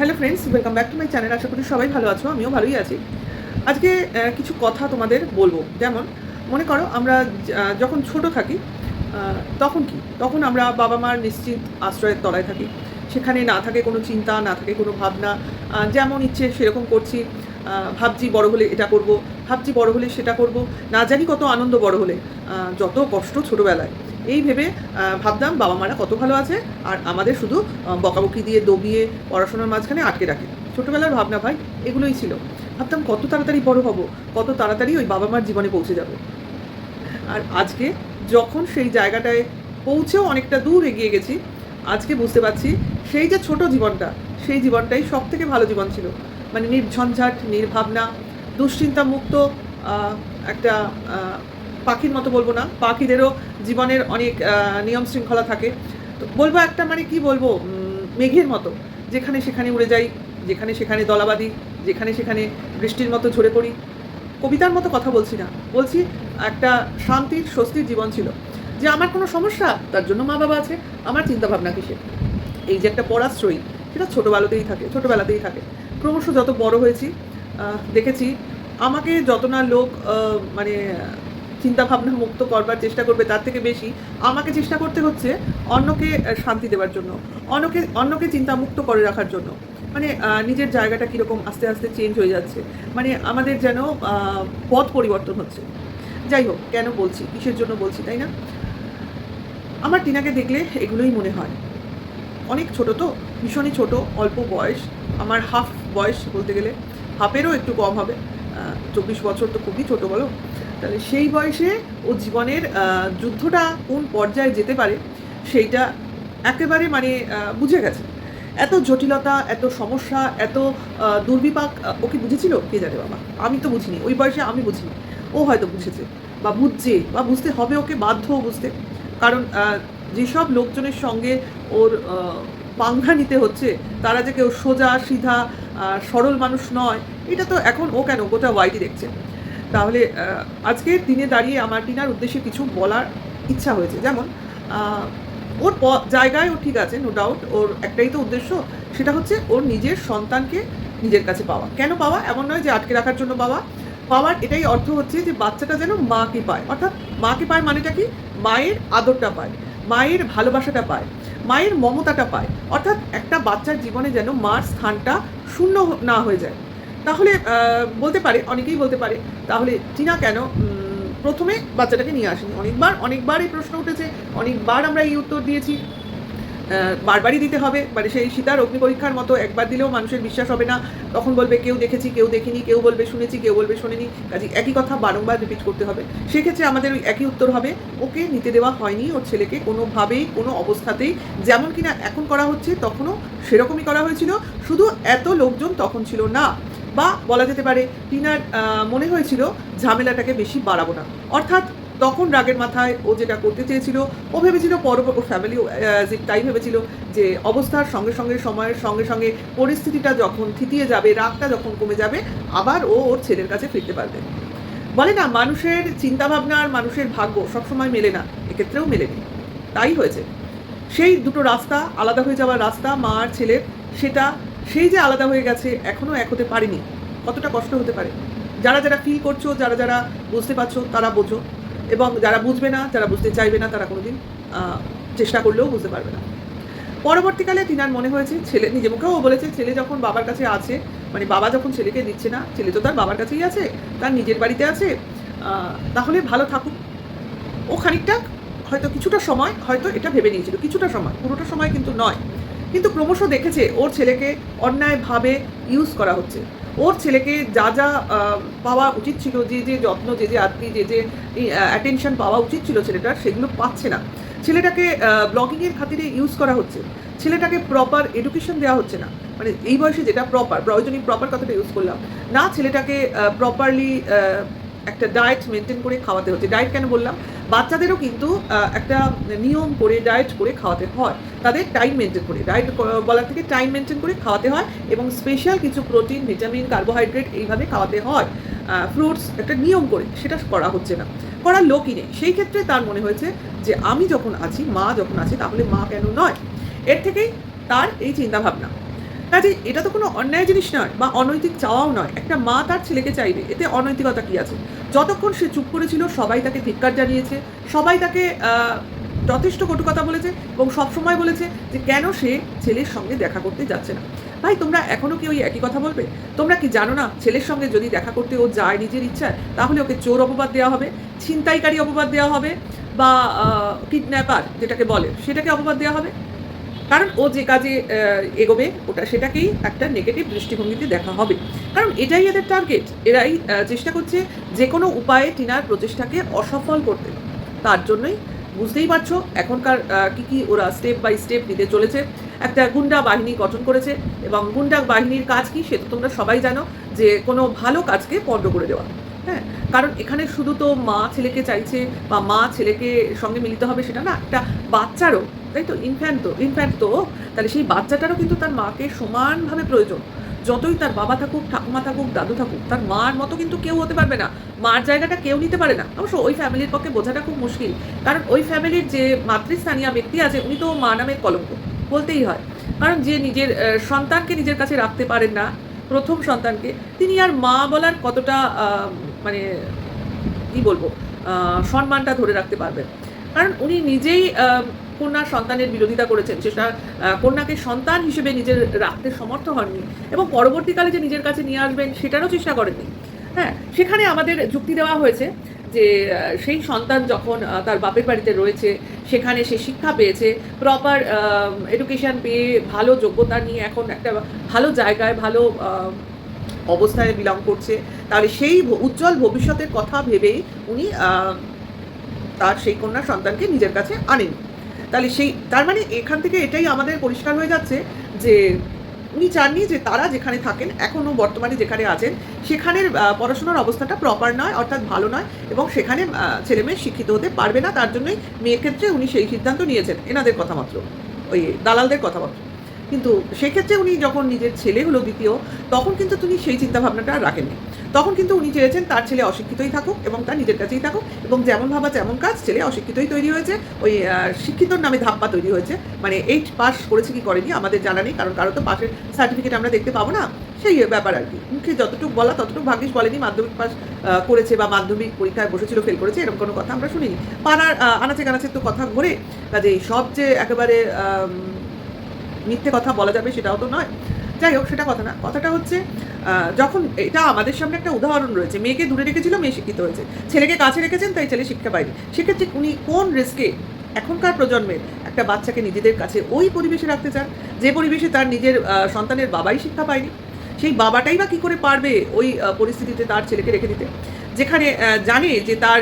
Hello friends, welcome back to my channel. আশা করি সবাই ভালো আছো, আমিও ভালোই আছি। আজকে কিছু কথা তোমাদের বলবো। যেমন মনে করো আমরা যখন ছোট থাকি তখন কি, তখন আমরা বাবা মার নিশ্চিত আশ্রয়ের তলায় থাকি। সেখানে না থাকে কোনো চিন্তা, না থাকে কোনো ভাবনা, যেমন ইচ্ছে সেরকম করছি। ভাবছি বড় হলে এটা করব, ভাবছি বড় হলে সেটা করব, না জানি কত আনন্দ বড় হলে, যত কষ্ট ছোটোবেলায়। এই ভেবে ভাবতাম বাবা মারা কত ভালো আছে, আর আমাদের শুধু বকাবকি দিয়ে দবিয়ে পড়াশোনার মাঝখানে আটকে রাখে। ছোটোবেলার ভাবনা ভাই এগুলোই ছিল। ভাবতাম কত তাড়াতাড়ি বড় হব, কত তাড়াতাড়ি ওই বাবা মার জীবনে পৌঁছে যাব। আর আজকে যখন সেই জায়গাটায় পৌঁছেও অনেকটা দূর এগিয়ে গেছি, আজকে বুঝতে পারছি সেই যে ছোট জীবনটা, সেই জীবনটাই সব থেকে ভালো জীবন ছিল। মানে নির্ঝঞ্ঝাট, নির্ভাবনা, দুশ্চিন্তা মুক্ত একটা পাখির মতো বলবো না, পাখিদেরও জীবনের অনেক নিয়ম শৃঙ্খলা থাকে। তো বলবো একটা, মানে কি বলবো, মেঘের মতো যেখানে সেখানে উড়ে যাই, যেখানে সেখানে দলাবাদি, যেখানে সেখানে বৃষ্টির মতো ঝরে পড়ি। কবিতার মতো কথা বলছি না, বলছি একটা শান্তির স্বস্তির জীবন ছিল। যে আমার কোনো সমস্যা, তার জন্য মা বাবা আছে, আমার চিন্তাভাবনা কিসের। এই যে একটা পরাশ্রয়ী, সেটা ছোটোবেলাতেই থাকে। ক্রমশ যত বড় হয়েছি দেখেছি আমাকে যত না লোক মানে চিন্তাভাবনা মুক্ত করবার চেষ্টা করবে, তার থেকে বেশি আমাকে চেষ্টা করতে হচ্ছে অন্যকে শান্তি দেওয়ার জন্য, অন্যকে চিন্তামুক্ত করে রাখার জন্য। মানে নিজের জায়গাটা কীরকম আস্তে আস্তে চেঞ্জ হয়ে যাচ্ছে, মানে আমাদের যেন পথ পরিবর্তন হচ্ছে। যাই হোক, কেন বলছি, কিসের জন্য বলছি, তাই না? আমার টিনাকে দেখলে এগুলোই মনে হয়। অনেক ছোট তো, ভীষণই ছোট, অল্প বয়স, আমার হাফ বয়স বলতে গেলে, হাফেরও একটু কম হবে। 24 বছর তো খুবই ছোট, বলো। তাহলে সেই বয়সে ও জীবনের যুদ্ধটা কোন পর্যায়ে যেতে পারে সেইটা একেবারে মানে বুঝে গেছে। এত জটিলতা, এত সমস্যা, এত দুর্বিপাক ওকে বুঝেছিল কে জানে বাবা। আমি তো বুঝিনি, ওই বয়সে আমি বুঝিনি, ও হয়তো বুঝেছে বা বুঝছে বা বুঝতে হবে, ওকে বাধ্য বুঝতে। কারণ যেসব লোকজনের সঙ্গে ওর পাঙ্গা নিতে হচ্ছে, তারা যে কেউ সোজা সিধা সরল মানুষ নয়, এটা তো এখন ও কেন গোটা ওয়াইটি দেখছে। তাহলে আজকের দিনে দাঁড়িয়ে আমার টিনার উদ্দেশ্যে কিছু বলার ইচ্ছা হয়েছে। যেমন ওর জায়গায় ও ঠিক আছে, নো ডাউট, ওর একটাই তো উদ্দেশ্য, সেটা হচ্ছে ওর নিজের সন্তানকে নিজের কাছে পাওয়া। কেন পাওয়া? এমন নয় যে আটকে রাখার জন্য পাওয়ার এটাই অর্থ হচ্ছে যে বাচ্চাটা যেন মাকে পায়। অর্থাৎ মাকে পায় মানেটা কি? মায়ের আদরটা পায়, মায়ের ভালোবাসাটা পায়, মায়ের মমতাটা পায়। অর্থাৎ একটা বাচ্চার জীবনে যেন মার স্থানটা শূন্য না হয়ে যায়। তাহলে বলতে পারে, অনেকেই বলতে পারে, তাহলে টিনা কেন প্রথমে বাচ্চাটাকে নিয়ে আসেনি? অনেকবার এই প্রশ্ন উঠেছে, অনেকবার আমরা এই উত্তর দিয়েছি। বারবারই দিতে হবে, মানে সেই সীতার অগ্নি পরীক্ষার মতো। একবার দিলেও মানুষের বিশ্বাস হবে না, তখন বলবে কেউ দেখেছি কেউ দেখিনি, কেউ বলবে শুনেছি কেউ বলবে শোনেনি। কাজে একই কথা বারংবার রিপিট করতে হবে। সেক্ষেত্রে আমাদের ওই একই উত্তর হবে, ওকে নিতে দেওয়া হয়নি ওর ছেলেকে কোনোভাবেই, কোনো অবস্থাতেই। যেমন কিনা এখন করা হচ্ছে, তখনও সেরকমই করা হয়েছিল, শুধু এত লোকজন তখন ছিল না। বা বলা যেতে পারে টিনার মনে হয়েছিল ঝামেলাটাকে বেশি বাড়াবো না। অর্থাৎ তখন রাগের মাথায় ও যেটা করতে চেয়েছিল, ও ভেবেছিল ও ফ্যামিলি তাই ভেবেছিল যে অবস্থার সঙ্গে সঙ্গে, সময়ের সঙ্গে সঙ্গে, পরিস্থিতিটা যখন থিতিয়ে যাবে, রাগটা যখন কমে যাবে, আবার ও ওর ছেলের কাছে ফিরতে পারবে। বলে না, মানুষের চিন্তাভাবনা আর মানুষের ভাগ্য সবসময় মেলে না, এক্ষেত্রেও মেলেনি। তাই হয়েছে। সেই দুটো রাস্তা, আলাদা হয়ে যাওয়ার রাস্তা মা আর ছেলের, সেই যে আলাদা হয়ে গেছে, এখনও এক হতে পারেনি। কতটা কষ্ট হতে পারে, যারা যারা ফিল করছো, যারা যারা বুঝতে পারছো, তারা বোঝো। এবং যারা বুঝবে না, যারা বুঝতে চাইবে না, তারা কোনোদিন চেষ্টা করলেও বুঝতে পারবে না। পরবর্তীকালে টিনার মনে হয়েছে, ছেলে নিজে মুখেও বলেছে, ছেলে যখন বাবার কাছে আছে, মানে বাবা যখন ছেলেকে দিচ্ছে না, ছেলে তো তার বাবার কাছেই আছে, তার নিজের বাড়িতে আছে, তাহলে ভালো থাকুক। ও খানিকটা হয়তো কিছুটা সময় হয়তো এটা ভেবে নিয়েছিল, কিছুটা সময়, পুরোটা সময় কিন্তু নয়। কিন্তু ক্রমশ দেখেছে ওর ছেলেকে অন্যায়ভাবে ইউজ করা হচ্ছে। ওর ছেলেকে যা যা পাওয়া উচিত ছিল, যে যে যত্ন, যে যে আত্মী, যে যে অ্যাটেনশন পাওয়া উচিত ছিল ছেলেটার, সেগুলো পাচ্ছে না। ছেলেটাকে ব্লগিংয়ের খাতিরে ইউজ করা হচ্ছে, ছেলেটাকে প্রপার এডুকেশন দেওয়া হচ্ছে না। মানে এই বয়সে যেটা প্রপার, প্রয়োজনীয় প্রপার কথাটা ইউজ করলাম না, ছেলেটাকে প্রপারলি একটা ডায়েট মেনটেন করে খাওয়াতে হচ্ছে। ডায়েট কেন বললাম? বাচ্চাদেরও কিন্তু একটা নিয়ম করে ডায়েট করে খাওয়াতে হয়, তাদের টাইম মেনটেন করে। ডায়েট বলার থেকে টাইম মেনটেন করে খাওয়াতে হয়, এবং স্পেশাল কিছু প্রোটিন, ভিটামিন, কার্বোহাইড্রেট এইভাবে খাওয়াতে হয়, ফ্রুটস, একটা নিয়ম করে। সেটা করা হচ্ছে না, করার লোকই নেই। সেই ক্ষেত্রে তার মনে হয়েছে যে আমি যখন আছি, মা যখন আছে, তাহলে মা কেন নয়? এর থেকেই তার এই চিন্তাভাবনা। কাজে এটা তো কোনো অন্যায় জিনিস নয় বা অনৈতিক চাওয়াও নয়। একটা মা তার ছেলেকে চাইবে, এতে অনৈতিকতা কী আছে? যতক্ষণ সে চুপ করেছিল সবাই তাকে ধিক্কার জানিয়েছে, সবাই তাকে যথেষ্ট কটু কথা বলেছে এবং সবসময় বলেছে যে কেন সে ছেলের সঙ্গে দেখা করতে যাচ্ছে না। ভাই তোমরা এখনও কি ওই একই কথা বলবে? তোমরা কি জানো না ছেলের সঙ্গে যদি দেখা করতে ও যায় নিজের ইচ্ছায়, তাহলে ওকে চোর অপবাদ দেওয়া হবে, ছিনতাইকারী অপবাদ দেওয়া হবে বা কিডন্যাপার যেটাকে বলে সেটাকে অপবাদ দেওয়া হবে। কারণ ও যে কাজে এগোবে সেটাকেই একটা নেগেটিভ দৃষ্টিভঙ্গিতে দেখা হবে। কারণ এটাই এদের টার্গেট। এরাই চেষ্টা করছে যে কোনো উপায়ে টিনার প্রচেষ্টাকে অসফল করতে। তার জন্যই বুঝতেই পারছো এখনকার কী ওরা স্টেপ বাই স্টেপ নিতে চলেছে। একটা গুন্ডা বাহিনী গঠন করেছে এবং গুন্ডা বাহিনীর কাজ কি সে তো তোমরা সবাই জানো, যে কোনো ভালো কাজকে পণ্ড করে দেওয়া। হ্যাঁ, কারণ এখানে শুধু তো মা ছেলেকে চাইছে বা মা ছেলেকে সঙ্গে মিলিত হবে সেটা না, একটা বাচ্চারও, তাই তো, ইনফ্যান্ট তো তাহলে সেই বাচ্চাটারও কিন্তু তার মাকে সমানভাবে প্রয়োজন। যতই তার বাবা থাকুক, ঠাকুমা থাকুক, দাদু থাকুক, তার মার মতো কিন্তু কেউ হতে পারবে না। মার জায়গাটা কেউ নিতে পারে না। অবশ্য ওই ফ্যামিলির পক্ষে বোঝাটা খুব মুশকিল, কারণ ওই ফ্যামিলির যে মাতৃস্থানীয় ব্যক্তি আছে উনি তো মা নামের কলঙ্ক বলতেই হয়। কারণ যে নিজের সন্তানকে নিজের কাছে রাখতে পারেন না, প্রথম সন্তানকে, তিনি আর মা বলার কতটা মানে কী বলবো সম্মানটা ধরে রাখতে পারবেন? কারণ উনি নিজেই কন্যার সন্তানের বিরোধিতা করেছেন, সেটা কন্যাকে সন্তান হিসেবে নিজের রাখতে সমর্থ হননি এবং পরবর্তীকালে যে নিজের কাছে নিয়ে আসবেন সেটারও চেষ্টা করেননি। হ্যাঁ, সেখানে আমাদের যুক্তি দেওয়া হয়েছে যে সেই সন্তান যখন তার বাপের বাড়িতে রয়েছে, সেখানে সে শিক্ষা পেয়েছে, প্রপার এডুকেশান পেয়ে ভালো যোগ্যতা নিয়ে এখন একটা ভালো জায়গায় ভালো অবস্থায় বিলং করছে, তাহলে সেই উজ্জ্বল ভবিষ্যতের কথা ভেবেই উনি তার সেই কন্যা সন্তানকে নিজের কাছে আনেন। তাহলে তার মানে এখান থেকে এটাই আমাদের পরিষ্কার হয়ে যাচ্ছে যে উনি চাননি যে তারা যেখানে থাকেন এখনও বর্তমানে যেখানে আছেন সেখানের পড়াশোনার অবস্থাটা প্রপার নয়, অর্থাৎ ভালো নয়, এবং সেখানে ছেলেমেয়ে শিক্ষিত হতে পারবে না। তার জন্যই মেয়ের ক্ষেত্রে উনি সেই সিদ্ধান্ত নিয়েছেন, এনাদের কথা মাত্র, ওই দালালদের কথা মাত্র। কিন্তু সেক্ষেত্রে উনি যখন নিজের ছেলে হলো দ্বিতীয়, তখন কিন্তু তিনি সেই চিন্তাভাবনাটা আর রাখেননি। তখন কিন্তু উনি চেয়েছেন তার ছেলে অশিক্ষিতই থাকুক এবং তার নিজের কাছেই থাকুক, এবং যেমন ভাবা তেমন কাজ, ছেলে অশিক্ষিতই তৈরি হয়েছে, ওই শিক্ষিতর নামে ধাপ্পা তৈরি হয়েছে, মানে 8 পাস করেছে কি করেনি আমাদের জানা নেই, কারণ কারো তো পাশের সার্টিফিকেট আমরা দেখতে পাবো না, সেই ব্যাপার আর কি। মুখে যতটুকু বলা ততটুকু ভাগ্যিস বলেনি মাধ্যমিক পাস করেছে বা মাধ্যমিক পরীক্ষায় বসেছিল ফেল করেছে, এরকম কোনো কথা আমরা শুনিনি। পাড়ার আনাচে কানাচে তো কথা ঘোরে, কাজেই সব যে একেবারে মিথ্যে কথা বলা যাবে সেটাও তো নয়। যাই হোক, সেটা কথা না, কথাটা হচ্ছে যখন এটা আমাদের সামনে একটা উদাহরণ রয়েছে, মেয়েকে দূরে রেখেছিল, মেয়ে শিক্ষিত হয়েছে, ছেলেকে কাছে রেখেছেন তাই ছেলে শিক্ষা পায়নি। সেক্ষেত্রে উনি কোন রিস্কে এখনকার প্রজন্মের একটা বাচ্চাকে নিজেদের কাছে ওই পরিবেশে রাখতে চান যে পরিবেশে তার নিজের সন্তানের বাবাই শিক্ষা পায়নি? সেই বাবাটাই বা কী করে পারবে ওই পরিস্থিতিতে তার ছেলেকে রেখে দিতে, যেখানে জানে যে তার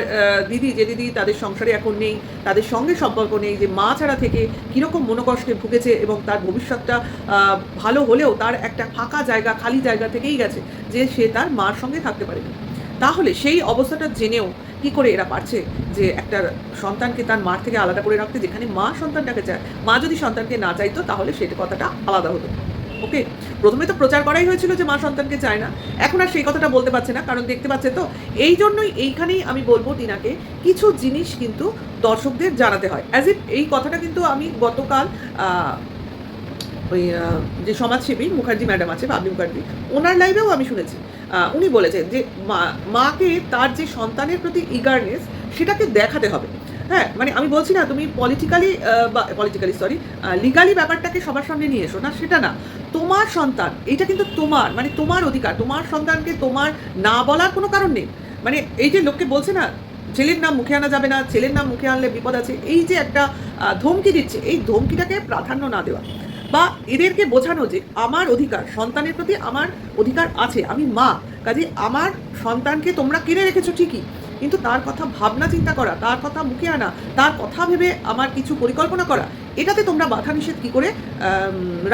দিদি তাদের সংসারে এখন নেই, তাদের সঙ্গে সম্পর্ক নেই, যে মা ছাড়া থেকে কীরকম মনোকষ্টে ভুগেছে এবং তার ভবিষ্যৎটা ভালো হলেও তার একটা ফাঁকা জায়গা, খালি জায়গা থেকেই গেছে যে সে তার মার সঙ্গে থাকতে পারেনি। তাহলে সেই অবস্থাটা জেনেও কী করে এরা পারছে যে একটা সন্তানকে তার মার থেকে আলাদা করে রাখতে, যেখানে মা সন্তানটাকে চায়? মা যদি সন্তানকে না চাইতো তাহলে সেটা কথাটা আলাদা হতো। ওকে, প্রথমে তো প্রচার করাই হয়েছিল যে মা সন্তানকে চায় না, এখন আর সেই কথাটা বলতে পারছে না, কারণ দেখতে পাচ্ছে তো। এই জন্যই এইখানেই আমি বলবো টিনাকে কিছু জিনিস কিন্তু দর্শকদের জানাতে হয়। অ্যাজ ইফ এই কথাটা কিন্তু আমি গতকাল ওই যে সমাজসেবী মুখার্জি ম্যাডাম আছে, বাবলি মুখার্জি, ওনার লাইভেও আমি শুনেছি। উনি বলেছেন যে মাকে তার যে সন্তানের প্রতি ইগারনেস সেটাকে দেখাতে হবে। হ্যাঁ, মানে আমি বলছি না তুমি লিগালি ব্যাপারটাকে সবার সামনে নিয়ে এসো না, সেটা না। তোমার সন্তান, এটা কিন্তু তোমার, মানে তোমার অধিকার। তোমার সন্তানকে তোমার না বলার কোনো কারণ নেই। মানে এই যে লোককে বলছে না ছেলের নাম মুখে আনা যাবে না, ছেলের নাম মুখে আনলে বিপদ আছে, এই যে একটা ধমকি দিচ্ছে, এই ধমকিটাকে প্রাধান্য না দেওয়া বা এদেরকে বোঝানো যে আমার অধিকার, সন্তানের প্রতি আমার অধিকার আছে, আমি মা, কাজে আমার সন্তানকে তোমরা কিনে রেখেছো ঠিকই, কিন্তু তার কথা ভাবনা চিন্তা করা, তার কথা মুখে আনা, তার কথা ভেবে আমার কিছু পরিকল্পনা করা, এটাতে তোমরা বাধা নিষেধ কী করে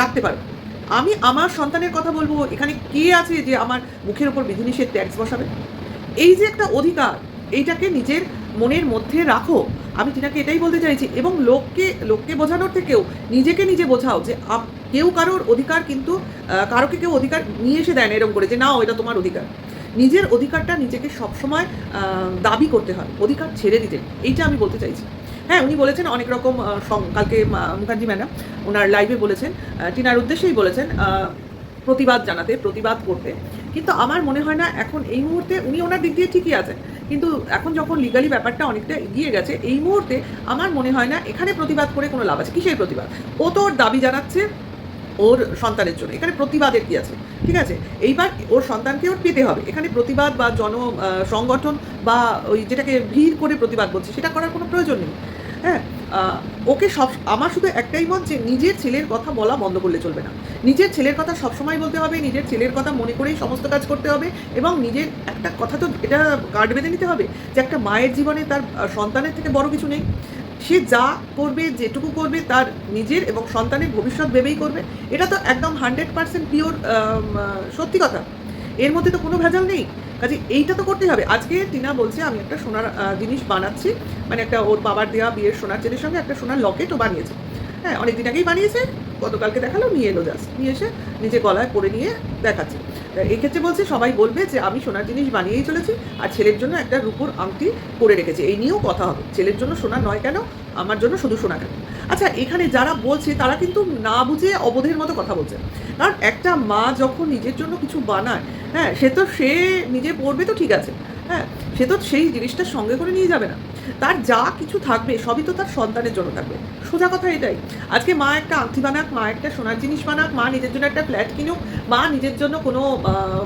রাখতে পারো? আমি আমার সন্তানের কথা বলবো, এখানে কে আছে যে আমার মুখের ওপর বিধিনিষেধ ট্যাক্স বসাবে? এই যে একটা অধিকার, এইটাকে নিজের মনের মধ্যে রাখো। আমি টিনাকে এটাই বলতে চাইছি, এবং লোককে বোঝানোর থেকেও নিজেকে নিজে বোঝাও যে কেউ কারোর অধিকার কিন্তু কারোকে কেউ অধিকার নিয়ে এসে দেয় না এরকম করে যে না এটা তোমার অধিকার। নিজের অধিকারটা নিজেকে সবসময় দাবি করতে হয়, অধিকার ছেড়ে দিতে, এইটা আমি বলতে চাইছি। হ্যাঁ, উনি বলেছেন অনেক রকম, কালকে মুখার্জি ম্যাডাম ওনার লাইভে বলেছেন, টিনার উদ্দেশ্যেই বলেছেন প্রতিবাদ জানাতে, প্রতিবাদ করতে। কিন্তু আমার মনে হয় না এখন এই মুহূর্তে উনি ওনার দিক দিয়ে ঠিকই আছেন। কিন্তু এখন যখন লিগালি ব্যাপারটা অনেকটা এগিয়ে গেছে, এই মুহূর্তে আমার মনে হয় না এখানে প্রতিবাদ করে কোনো লাভ আছে। কিসের প্রতিবাদ? ও তো ওর দাবি জানাচ্ছে ওর সন্তানের জন্য। এখানে প্রতিবাদের কি আছে? ঠিক আছে? এইবার ওর সন্তানকে ওর পেতে হবে। এখানে প্রতিবাদ বা সংগঠন বা ওই যেটাকে ভিড় করে প্রতিবাদ বলছে, সেটা করার কোনো প্রয়োজন নেই। হ্যাঁ? ওকে আমার শুধু একটাই মত যে নিজের ছেলের কথা বলা বন্ধ করলে চলবে না। নিজের ছেলের কথা সবসময় বলতে হবে, নিজের ছেলের কথা মনে করেই সমস্ত কাজ করতে হবে এবং নিজের একটা কথা তো এটা গার্ড বেঁধে নিতে হবে যে একটা মায়ের জীবনে তার সন্তানের থেকে বড় কিছু নেই। সে যা করবে, যেটুকু করবে তার নিজের এবং সন্তানের ভবিষ্যৎ ভেবেই করবে। এটা তো একদম 100% পিওর সত্যি কথা। এর মধ্যে তো কোনো ভেজাল নেই। কাজে এইটা তো করতেই হবে। আজকে টিনা বলছে আমি একটা সোনার জিনিস বানাচ্ছি, মানে একটা ওর বাবার দেওয়া বিয়ের সোনার চেনের সঙ্গে একটা সোনার লকেটও বানিয়েছে। হ্যাঁ, অনেকদিন আগেই বানিয়েছে, গতকালকে দেখালো, নিয়ে এলো জাস্ট, নিয়ে এসে নিজে গলায় পরে নিয়ে দেখাচ্ছে। এই ক্ষেত্রে বলছে সবাই বলবে যে আমি সোনার জিনিস বানিয়েই চলেছি আর ছেলের জন্য একটা রূপোর আংটি করে রেখেছি। এই নিয়েও কথা হবে, ছেলের জন্য সোনা নয় কেন, আমার জন্য শুধু সোনা কেন। আচ্ছা, এখানে যারা বলছে তারা কিন্তু না বুঝে অবোধের মতো কথা বলছে। কারণ একটা মা যখন নিজের জন্য কিছু বানায়, হ্যাঁ, সে নিজে পড়বে তো ঠিক আছে, হ্যাঁ, সে তো সেই জিনিসটা সঙ্গে করে নিয়ে যাবে না। তার যা কিছু থাকবে সবই তো তার সন্তানের জন্য থাকবে। সোজা কথা এটাই। আজকে মা একটা আংটি বানাক, মা একটা সোনার জিনিস বানাক, মা নিজের জন্য একটা ফ্ল্যাট কিনুক, মা নিজের জন্য কোনো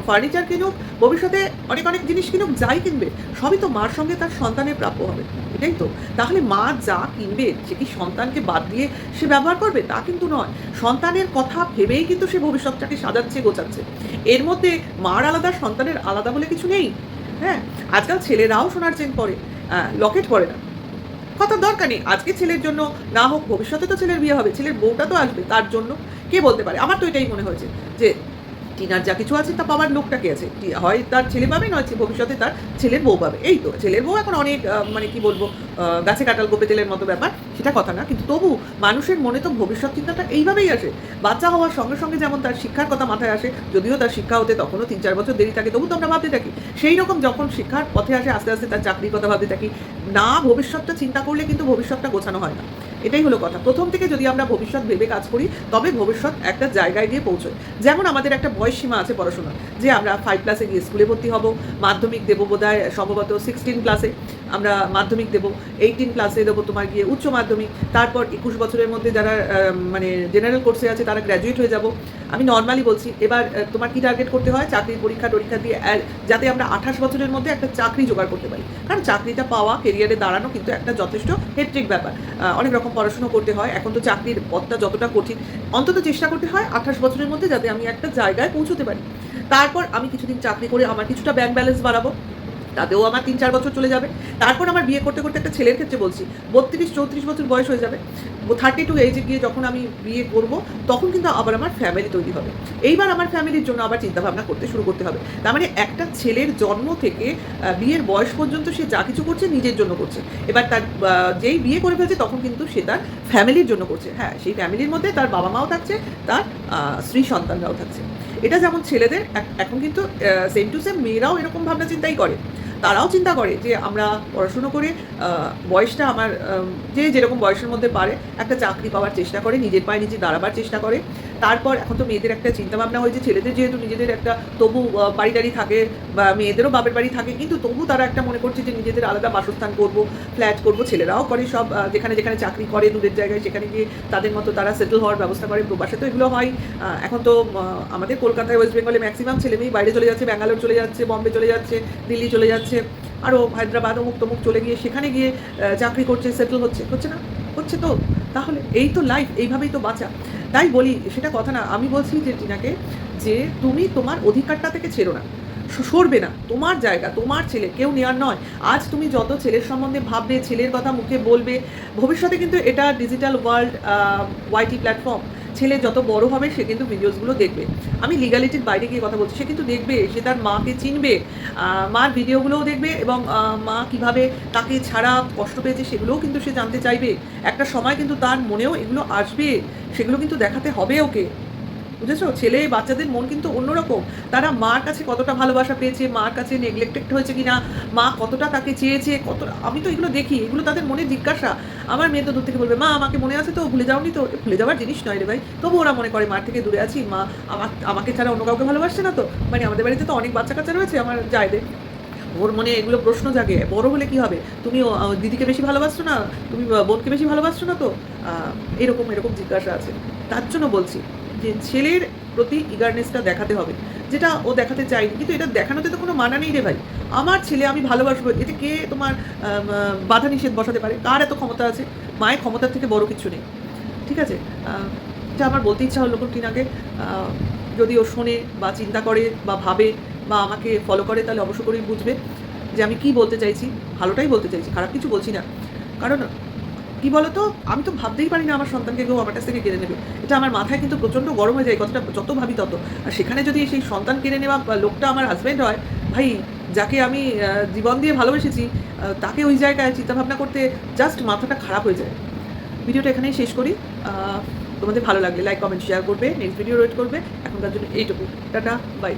ফার্নিচার কিনুক, ভবিষ্যতে অনেক অনেক জিনিস কিনুক, যাই কিনবে সবই তো মার সঙ্গে তার সন্তানের প্রাপ্য হবে। এটাই তো। তাহলে মা যা কিনবে সে কি সন্তানকে বাদ দিয়ে সে ব্যবহার করবে? তা কিন্তু নয়। সন্তানের কথা ভেবেই কিন্তু সে ভবিষ্যৎটাকে সাজাচ্ছে, গোছাচ্ছে। এর মধ্যে মার আলাদা, সন্তানের আলাদা বলে কিছু নেই। হ্যাঁ, আজকাল ছেলেরাও সোনার চেন পরে, লকেট পরে না। কথার দরকার নেই। আজকে ছেলের জন্য না হোক, ভবিষ্যতে তো ছেলের বিয়ে হবে, ছেলের বউটা তো আসবে, তার জন্য কে বলতে পারে? আমার তো এটাই মনে হয়েছে যে টিনার যা কিছু আছে তা পাওয়ার লোকটা কে আছে? হয় তার ছেলে পাবে, নয় ভবিষ্যতে তার ছেলের বউ পাবে। এই তো, ছেলের বউ এখন অনেক মানে কি বলবো, গাছে কাঁঠাল গোপে তেলের মতো ব্যাপার, সেটা কথা না। কিন্তু তবু মানুষের মনে তো ভবিষ্যৎ চিন্তাটা এইভাবেই আসে। বাচ্চা হওয়ার সঙ্গে সঙ্গে যেমন তার শিক্ষার কথা মাথায় আসে, যদিও তার শিক্ষা হতে তখনও 3-4 বছর দেরি থাকে, তবু তো আমরা ভাবতে থাকি। সেই রকম যখন শিক্ষার পথে আসে, আস্তে আস্তে তার চাকরির কথা ভাবতে থাকি। না, ভবিষ্যৎটা চিন্তা করলে কিন্তু ভবিষ্যৎটা গোছানো হয় না। এটাই হলো কথা। প্রথম থেকে যদি আমরা ভবিষ্যৎ ভেবে কাজ করি, তবে ভবিষ্যৎ একটা জায়গায় গিয়ে পৌঁছয়। যেমন আমাদের একটা বয়সসীমা আছে পড়াশোনার, যে আমরা 5 ক্লাসে গিয়ে স্কুলে ভর্তি হব, মাধ্যমিক দেবো বোধহয় সম্ভবত 16 ক্লাসে আমরা মাধ্যমিক দেবো, 18 ক্লাসে দেবো তোমার গিয়ে উচ্চ মাধ্যমিক, তারপর 21 বছরের মধ্যে যারা মানে জেনারেল কোর্সে আছে তারা গ্র্যাজুয়েট হয়ে যাব। আমি নর্মালি বলছি। এবার তোমার কী টার্গেট করতে হয়? চাকরির পরীক্ষা দিয়ে যাতে আমরা 28 বছরের মধ্যে একটা চাকরি জোগাড় করতে পারি। কারণ চাকরিটা পাওয়া, কেরিয়ারে দাঁড়ানো কিন্তু একটা যথেষ্ট হেট্রিক ব্যাপার। অনেক রকম পড়াশুনো করতে হয়। এখন তো চাকরির পথটা যতটা কঠিন, অন্তত চেষ্টা করতে হয় 28 বছরের মধ্যে যাতে আমি একটা জায়গায় পৌঁছতে পারি। তারপর আমি কিছুদিন চাকরি করে আমার কিছুটা ব্যাংক ব্যালেন্স বাড়াবো, তাতেও আমার 3-4 বছর চলে যাবে। তারপর আমার বিয়ে করতে করতে, একটা ছেলের ক্ষেত্রে বলছি, 32-34 বছর বয়স হয়ে যাবে। 32 এজে গিয়ে যখন আমি বিয়ে করব, তখন কিন্তু আবার আমার ফ্যামিলি তৈরি হবে। এইবার আমার ফ্যামিলির জন্য আবার চিন্তাভাবনা করতে শুরু করতে হবে। তার মানে একটা ছেলের জন্ম থেকে বিয়ের বয়স পর্যন্ত সে যা কিছু করছে নিজের জন্য করছে। এবার তার যেই বিয়ে করে ফেলছে তখন কিন্তু সে তার ফ্যামিলির জন্য করছে। হ্যাঁ, সেই ফ্যামিলির মধ্যে তার বাবা মাও থাকছে, তার স্ত্রী সন্তানরাও থাকছে। এটা যেমন ছেলেদের, এখন কিন্তু সেম টু সেম মেয়েরাও এরকম ভাবনা চিন্তাই করে। তারাও চিন্তা করে যে আমরা পড়াশুনো করে বয়সটা আমার যে যেরকম বয়সের মধ্যে পারে একটা চাকরি পাওয়ার চেষ্টা করে, নিজের পায়ে নিজে দাঁড়াবার চেষ্টা করে। তারপর এখন তো মেয়েদের একটা চিন্তাভাবনা হয়েছে, ছেলেদের যেহেতু নিজেদের একটা তবু বাড়ি টাড়ি থাকে, বা মেয়েদেরও বাপের বাড়ি থাকে, কিন্তু তবু তারা একটা মনে করছে যে নিজেদের আলাদা বাসস্থান করব, ফ্ল্যাট করব। ছেলেরাও করে সব, যেখানে যেখানে চাকরি করে দূরের জায়গায়, সেখানে গিয়ে তাদের মতো তারা সেটেল হওয়ার ব্যবস্থা করে। প্রবাসে তো এগুলো হয়। এখন তো আমাদের কলকাতায়, ওয়েস্ট বেঙ্গলে ম্যাক্সিমাম ছেলেমেয়েই বাইরে চলে যাচ্ছে, ব্যাঙ্গালোর চলে যাচ্ছে, বম্বে চলে যাচ্ছে, দিল্লি চলে যাচ্ছে, আরও হায়দ্রাবাদ অমুক তমুক চলে গিয়ে সেখানে গিয়ে চাকরি করছে, সেটেল হচ্ছে না? হচ্ছে তো। তাহলে এই তো লাইফ, এইভাবেই তো বাঁচা। তাই বলি, সেটা কথা না, আমি বলছি যে টিনাকে, যে তুমি তোমার অধিকারটা থেকে ছেড়ো না, সরবে না। তোমার জায়গা, তোমার ছেলে, কেউ নেওয়ার নয়। আজ তুমি যত ছেলের সম্বন্ধে ভাববে, ছেলের কথা মুখে বলবে, ভবিষ্যতে কিন্তু এটা ডিজিটাল ওয়ার্ল্ড, ওয়াইটি প্ল্যাটফর্ম, ছেলে যত বড় হবে সে কিন্তু ভিডিওসগুলো দেখবে। আমি লিগালিটির বাইরে গিয়ে কথা বলছি, সে কিন্তু দেখবে, সে তার মাকে চিনবে, মার ভিডিওগুলোও দেখবে, এবং মা কিভাবে তাকে ছাড়া কষ্ট পেয়েছে সেগুলোও কিন্তু সে জানতে চাইবে। একটা সময় কিন্তু তার মনেও এগুলো আসবে, সেগুলো কিন্তু দেখাতে হবে ওকে। বুঝেছো? ছেলে বাচ্চাদের মন কিন্তু অন্যরকম। তারা মার কাছে কতটা ভালোবাসা পেয়েছে, মার কাছে নেগলেক্টেড হয়েছে কিনা, মা কতটা তাকে চেয়েছে, আমি তো এগুলো দেখি, এগুলো তাদের মনে জিজ্ঞাসা। আমার মেয়ে তো দূর থেকে বলবে, "মা আমাকে মনে আছে তো? ভুলে যাওনি তো?" ভুলে যাওয়ার জিনিস নয় রে ভাই। তবু ওরা মনে করে মার থেকে দূরে আছি, মা আমাকে ছাড়া অন্য কাউকে ভালোবাসছে না তো? মানে আমাদের বাড়িতে তো অনেক বাচ্চা-কাচ্চা রয়েছে আমার জায়েদের। ওর মনে এগুলো প্রশ্ন জাগে, বড় হলে কি হবে? তুমি দিদিকে বেশি ভালোবাসছো না? তুমি বোনকে বেশি ভালোবাসছো না তো? আ এরকম জিজ্ঞাসা আছে। তার জন্য বলছি যে ছেলের প্রতি ইগারনেসটা দেখাতে হবে। যেটা ও দেখাতে চায়নি। কিন্তু এটা দেখানোতে তো কোনো মানা নেই রে ভাই। আমার ছেলে আমি ভালোবাসবো। এতে কে তোমার বাধা নিষেধ বসাতে পারে? কার এত ক্ষমতা আছে? মায়ের ক্ষমতার থেকে বড় কিছু নেই। ঠিক আছে? আ এটা আমার বলতে ইচ্ছা হলো কোনদিন আগে। আ যদি ও শোনে বা চিন্তা করে বা ভাবে বা আমাকে ফলো করে, তাহলে অবশ্য করেই বুঝবে যে আমি কী বলতে চাইছি। ভালোটাই বলতে চাইছি, খারাপ কিছু বলছি না। কারণ কি বলতো? আমি তো ভাবতেই পারি না আমার সন্তানকে কেউ আমার কাছ থেকে কেড়ে নেবে। এটা আমার মাথায় কিন্তু প্রচণ্ড গরম হয়ে যায়, এই কথাটা যত ভাবি তত। আর সেখানে যদি সেই সন্তান কেড়ে নেওয়া লোকটা আমার হাসব্যান্ড হয়, ভাই, যাকে আমি জীবন দিয়ে ভালোবেসেছি, তাকে ওই জায়গায় চিন্তাভাবনা করতে জাস্ট মাথাটা খারাপ হয়ে যায়। ভিডিওটা এখানেই শেষ করি। আ তোমাদের ভালো লাগলে লাইক, কমেন্ট, শেয়ার করবে। নেক্সট ভিডিও ওয়েট করবে। এখনকার জন্য এইটুকু। Tata, by.